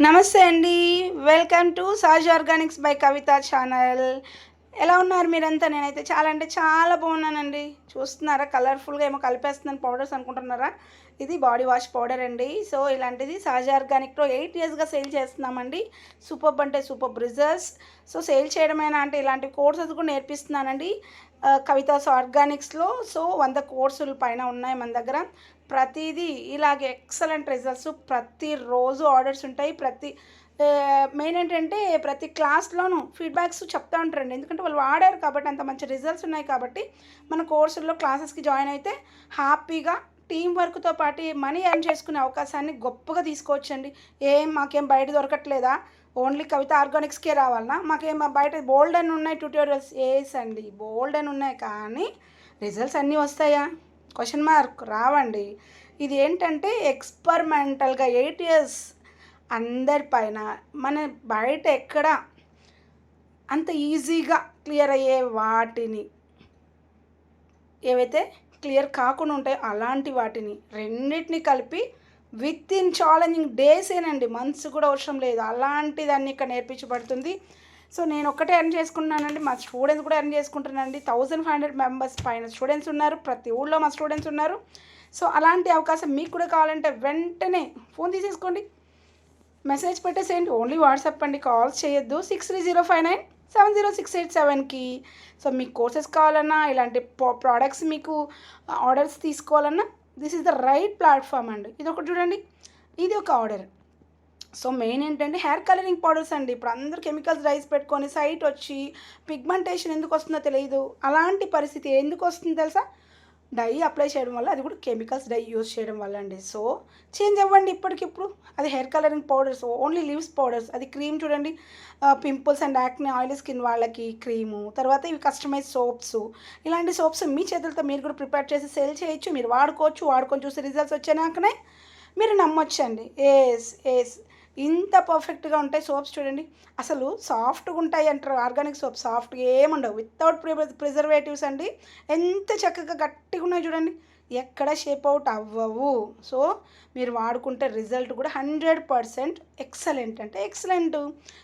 నమస్తే అండి. Welcome to Saaj organics by Kavitha channel. ఎలా ఉన్నారు మీరంతా? నేనైతే చాలా అంటే చాలా బాగున్నానండి. చూస్తున్నారా, కలర్ఫుల్గా ఏమో కలిపేస్తున్నాను పౌడర్స్ అనుకుంటున్నారా? ఇది బాడీ వాష్ పౌడర్ అండి. సో ఇలాంటిది సాజ్ ఆర్గానిక్లో 8 ఇయర్స్గా సేల్ చేస్తున్నామండి. సూపర్బ్ అంటే సూపర్బ్ రిజల్ట్స్. సో సేల్ చేయడమేనా అంటే ఇలాంటి కోర్సెస్ కూడా నేర్పిస్తున్నానండి కవితాస్ ఆర్గానిక్స్లో. సో 100 కోర్సులు పైన ఉన్నాయి మన దగ్గర. ప్రతిదీ ఇలాగే ఎక్సలెంట్ రిజల్ట్స్, ప్రతిరోజు ఆర్డర్స్ ఉంటాయి. మెయిన్ ఏంటంటే ప్రతి క్లాస్లోనూ ఫీడ్బ్యాక్స్ చెప్తూ ఉంటారండి. ఎందుకంటే వాళ్ళు వాడారు కాబట్టి, అంత మంచి రిజల్ట్స్ ఉన్నాయి కాబట్టి మన కోర్సుల్లో క్లాసెస్కి జాయిన్ అయితే హ్యాపీగా టీం వర్క్తో పాటు మనీ ఎర్న్ చేసుకునే అవకాశాన్ని గొప్పగా తీసుకోవచ్చండి. మాకేం బయట దొరకట్లేదా, ఓన్లీ కవిత ఆర్గానిక్స్కే రావాలన్నా, మాకేం బయట బోల్డ్ అని ఉన్నాయి ట్యూటోరియల్స్? అండి, బోల్డ్ అని ఉన్నాయి, కానీ రిజల్ట్స్ అన్నీ వస్తాయా? క్వశ్చన్ మార్క్ రావండి. ఇది ఏంటంటే ఎక్స్పెరిమెంటల్గా 8 ఇయర్స్ అందరిపైన, మన బయట ఎక్కడ అంత ఈజీగా క్లియర్ అయ్యే వాటిని, ఏవైతే క్లియర్ కాకుండా ఉంటాయో అలాంటి వాటిని రెండింటిని కలిపి విత్ ఇన్ ఛాలెంజింగ్ డేసేనండి, మంత్స్ కూడా అవసరం లేదు, అలాంటిదాన్ని ఇక్కడ నేర్పించబడుతుంది. సో నేను ఒక్కటే ఎర్న్ చేసుకుంటున్నానండి, మా స్టూడెంట్స్ కూడా ఎర్న్ చేసుకుంటున్నానండి. 1500 మెంబర్స్ పైన స్టూడెంట్స్ ఉన్నారు, ప్రతి ఊళ్ళో మా స్టూడెంట్స్ ఉన్నారు. సో అలాంటి అవకాశం మీకు కూడా కావాలంటే వెంటనే ఫోన్ తీసేసుకోండి, మెసేజ్ పెట్టేసేయండి. ఓన్లీ వాట్సాప్ అండి, కాల్స్ చేయొద్దు. 6305970687కి. సో మీకు కోర్సెస్ కావాలన్నా, ఇలాంటి ప్రోడక్ట్స్ మీకు ఆర్డర్స్ తీసుకోవాలన్నా this is the right platform అండి. ఇది ఒకటి చూడండి, ఇది ఒక ఆర్డర్. సో మెయిన్ ఏంటంటే హెయిర్ కలరింగ్ పౌడర్స్ అండి. ఇప్పుడు అందరూ కెమికల్స్ డైస్ పెట్టుకొని సైట్ వచ్చి పిగ్మెంటేషన్ ఎందుకు వస్తుందో తెలియదు. అలాంటి పరిస్థితి ఎందుకు వస్తుందో తెలుసా? డై అప్లై చేయడం వల్ల, అది కూడా కెమికల్స్ డై యూజ్ చేయడం వల్ల అండి. సో చేంజ్ అవ్వండి ఇప్పటికిప్పుడు. అది hair colouring powders, only leaves powders. అది క్రీమ్ చూడండి, pimples and acne oily skin వాళ్ళకి క్రీము. తర్వాత ఇవి కస్టమైజ్ సోప్స్. ఇలాంటి సోప్స్ మీ చేతులతో మీరు కూడా ప్రిపేర్ చేసి సేల్ చేయొచ్చు, మీరు వాడుకొని చూసి రిజల్ట్స్ వచ్చాకనే మీరు నమ్మొచ్చండి. ఇంత పర్ఫెక్ట్గా ఉంటాయి సోప్స్. చూడండి, అసలు సాఫ్ట్గా ఉంటాయి అంటారు ఆర్గానిక్ సోప్. సాఫ్ట్గా ఏముండవు, వితౌట్ ప్రిజర్వేటివ్స్ అండి. ఎంత చక్కగా గట్టిగా ఉన్నాయి చూడండి, ఎక్కడ షేప్ అవుట్ అవ్వవు. సో మీరు వాడుకుంటే రిజల్ట్ కూడా 100% ఎక్సలెంట్ అంటే ఎక్సలెంట్.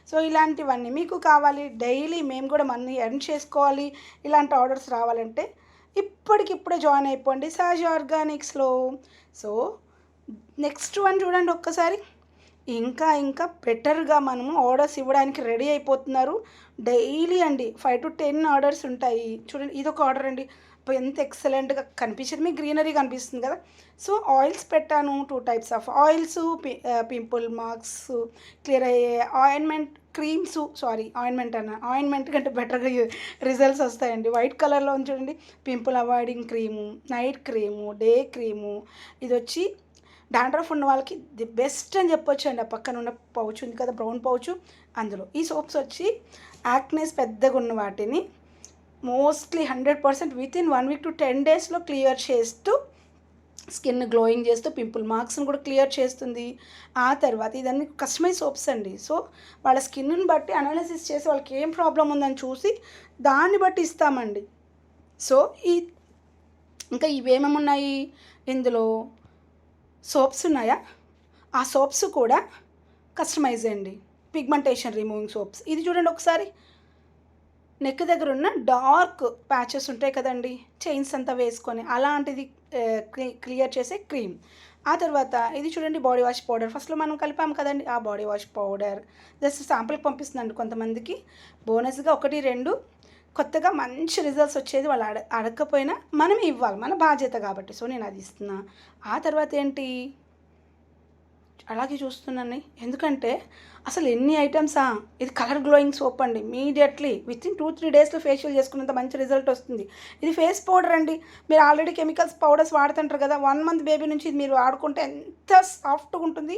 సో ఇలాంటివన్నీ మీకు కావాలి, డైలీ మేము కూడా మనీ ఎర్న్ చేసుకోవాలి, ఇలాంటి ఆర్డర్స్ రావాలంటే ఇప్పటికిప్పుడే జాయిన్ అయిపోండి సాజ్ ఆర్గానిక్స్లో. సో నెక్స్ట్ వన్ చూడండి ఒక్కసారి. ఇంకా బెటర్గా మనము ఆర్డర్స్ ఇవ్వడానికి రెడీ అయిపోతున్నారు. డైలీ అండి 5 to 10 ఆర్డర్స్ ఉంటాయి. చూడండి, ఇదొక ఆర్డర్ అండి. ఎంత ఎక్సలెంట్గా కనిపించింది, మీకు గ్రీనరీ కనిపిస్తుంది కదా. సో ఆయిల్స్ పెట్టాను, 2 types of oils, pimple marks clear అయ్యే ఆయింట్మెంట్ క్రీమ్స్. ఆయింట్మెంట్ కంటే బెటర్గా రిజల్ట్స్ వస్తాయండి. వైట్ కలర్లో ఉంది చూడండి, pimple avoiding cream, night cream, day cream. ఇది వచ్చి డాండ్రఫ్ ఉన్న వాళ్ళకి ది బెస్ట్ అని చెప్పొచ్చు అండి. ఆ పక్కన ఉన్న పౌచ్ ఉంది కదా, బ్రౌన్ పౌచ్, అందులో ఈ సోప్స్ వచ్చి యాక్నేస్ పెద్దగా ఉన్న వాటిని mostly 100% with in 1 week to 10 daysలో క్లియర్ చేస్తూ, స్కిన్ గ్లోయింగ్ చేస్తూ, పింపుల్ మార్క్స్ని కూడా క్లియర్ చేస్తుంది. ఆ తర్వాత ఇదన్నీ కస్టమైజ్ సోప్స్ అండి. సో వాళ్ళ స్కిన్ని బట్టి అనాలిసిస్ చేసి వాళ్ళకి ఏం ప్రాబ్లం ఉందని చూసి దాన్ని బట్టి ఇస్తామండి. సో ఇంకా ఇవేమేమి ఉన్నాయి ఇందులో, సోప్స్ ఉన్నాయా, ఆ సోప్స్ కూడా కస్టమైజ్ అండి, పిగ్మెంటేషన్ రిమూవింగ్ సోప్స్. ఇది చూడండి ఒకసారి, నెక్ దగ్గర ఉన్న డార్క్ ప్యాచెస్ ఉంటాయి కదండి, చైన్స్ అంతా వేసుకొని, అలాంటిది క్లియర్ చేసే క్రీమ్. ఆ తర్వాత ఇది చూడండి, బాడీ వాష్ పౌడర్. ఫస్ట్లో మనం కలిపాము కదండి, ఆ బాడీ వాష్ పౌడర్ జస్ట్ శాంపుల్కి పంపిస్తుందండి కొంతమందికి. బోనస్గా 1-2 కొత్తగా మంచి రిజల్ట్స్ వచ్చేది వాళ్ళు అడగకపోయినా మనం ఇవ్వాలి, మన బాధ్యత కాబట్టి. సో నేను అది ఇస్తున్నా. ఆ తర్వాత ఏంటి, అలాగే చూస్తున్నాను, ఎందుకంటే అసలు ఎన్ని ఐటమ్సా. ఇది కలర్ గ్లోయింగ్ సోప్ అండి. ఇమీడియట్లీ విత్ ఇన్ 2-3 డేస్లో ఫేషియల్ చేసుకున్నంత మంచి రిజల్ట్ వస్తుంది. ఇది ఫేస్ పౌడర్ అండి. మీరు ఆల్రెడీ కెమికల్స్ పౌడర్స్ వాడుతుంటారు కదా, 1 month బేబీ నుంచి ఇది మీరు వాడుకుంటే ఎంత సాఫ్ట్గా ఉంటుంది.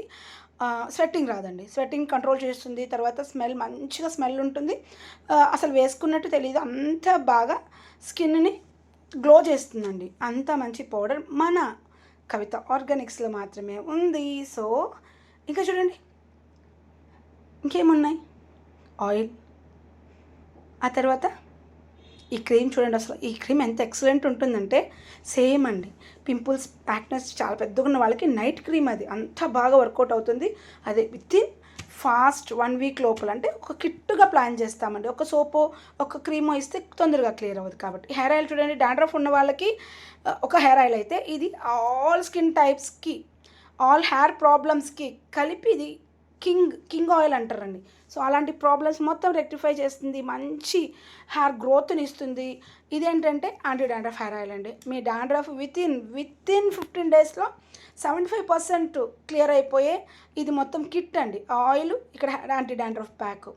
స్వెట్టింగ్ రాదండి, స్వెట్టింగ్ కంట్రోల్ చేస్తుంది. తర్వాత స్మెల్, మంచిగా స్మెల్ ఉంటుంది. అసలు వేసుకున్నట్టు తెలియదు, అంత బాగా స్కిన్ని గ్లో చేస్తుందండి. అంత మంచి పౌడర్ మన కవిత ఆర్గానిక్స్లో మాత్రమే ఉంది. సో ఇంకా చూడండి ఇంకేమున్నాయి, ఆయిల్, ఆ తర్వాత ఈ క్రీమ్ చూడండి. అసలు ఈ క్రీమ్ ఎంత ఎక్సలెంట్ ఉంటుందంటే సేమ్ అండి, పింపుల్స్ యాక్నెస్ చాలా పెద్దగా ఉన్న వాళ్ళకి నైట్ క్రీమ్ అది అంత బాగా వర్కౌట్ అవుతుంది. అదే విత్ ఇన్ ఫాస్ట్ 1 వీక్ లోపల అంటే ఒక కిట్టుగా ప్లాన్ చేస్తామండి. ఒక సోపో ఒక క్రీమో ఇస్తే తొందరగా క్లియర్ అవ్వదు కాబట్టి. హెయిర్ ఆయిల్ చూడండి, డాండ్రఫ్ ఉన్న వాళ్ళకి ఒక హెయిర్ ఆయిల్ అయితే ఇది ఆల్ స్కిన్ టైప్స్కి, ఆల్ హెయిర్ ప్రాబ్లమ్స్కి కలిపి ఇది కింగ్ ఆయిల్ అంటారండి. సో అలాంటి ప్రాబ్లమ్స్ మొత్తం రెక్టిఫై చేస్తుంది, మంచి హెయిర్ గ్రోత్ని ఇస్తుంది. ఇదేంటంటే యాంటీ డాండ్రఫ్ హెయిర్ ఆయిల్ అండి. మీ డాండ్రఫ్ వితిన్ 15 డేస్లో 75% క్లియర్ అయిపోయే ఇది మొత్తం కిట్ అండి. ఆయిల్, ఇక్కడ యాంటీ డాండ్రఫ్ ప్యాక్.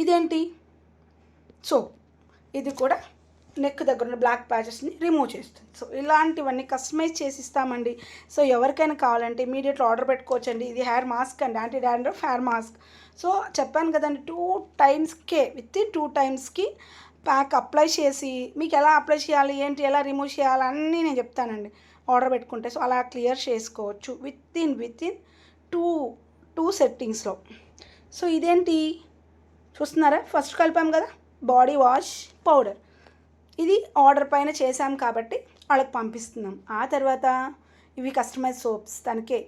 ఇదేంటి సోప్, ఇది కూడా నెక్ దగ్గర ఉన్న బ్లాక్ ప్యాచెస్ని రిమూవ్ చేస్తుంది. సో ఇలాంటివన్నీ కస్టమైజ్ చేసి ఇస్తామండి. సో ఎవరికైనా కావాలంటే ఇమీడియట్గా ఆర్డర్ పెట్టుకోవచ్చండి. ఇది హెయిర్ మాస్క్ అండి, anti dandruff hair mask. So చెప్పాను కదండి, 2 టైమ్స్కే వితిన్ 2 టైమ్స్కి ప్యాక్ అప్లై చేసి మీకు ఎలా అప్లై చేయాలి, ఏంటి, ఎలా రిమూవ్ చేయాలి అన్నీ నేను చెప్తానండి ఆర్డర్ పెట్టుకుంటే. సో అలా క్లియర్ చేసుకోవచ్చు వితిన్ 2 సెట్టింగ్స్లో. సో ఇదేంటి చూస్తున్నారా, ఫస్ట్ కలిపాం కదా బాడీ వాష్ పౌడర్. ఇది ఆర్డర్ పైన చేసాం కాబట్టి వాళ్ళకి పంపిస్తున్నాం. ఆ తర్వాత ఇవి కస్టమైజ్ సోప్స్, తనకే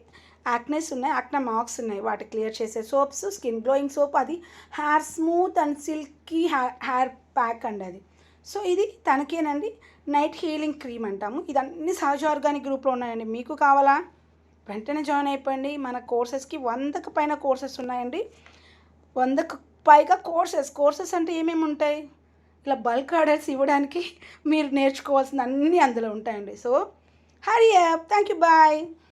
యాక్నెస్ ఉన్నాయి, యాక్నా మార్క్స్ ఉన్నాయి, వాటి క్లియర్ చేసే సోప్స్. స్కిన్ గ్లోయింగ్ సోప్, అది hair smooth and silky hair pack అండి అది. సో ఇది తనకేనండి నైట్ హీలింగ్ క్రీమ్ అంటాము. ఇదన్నీ సహజ ఆర్గానిక్ గ్రూప్లో ఉన్నాయండి. మీకు కావాలా వెంటనే జాయిన్ అయిపోయింది. మన కోర్సెస్కి 100కు పైన కోర్సెస్ ఉన్నాయండి. 100కు పైగా కోర్సెస్ అంటే ఏమేమి ఉంటాయి, ఇలా బల్క్ ఆర్డర్స్ ఇవ్వడానికి మీరు నేర్చుకోవాల్సిన అన్నీ అందులో ఉంటాయండి. So hurry up. Thank you, bye.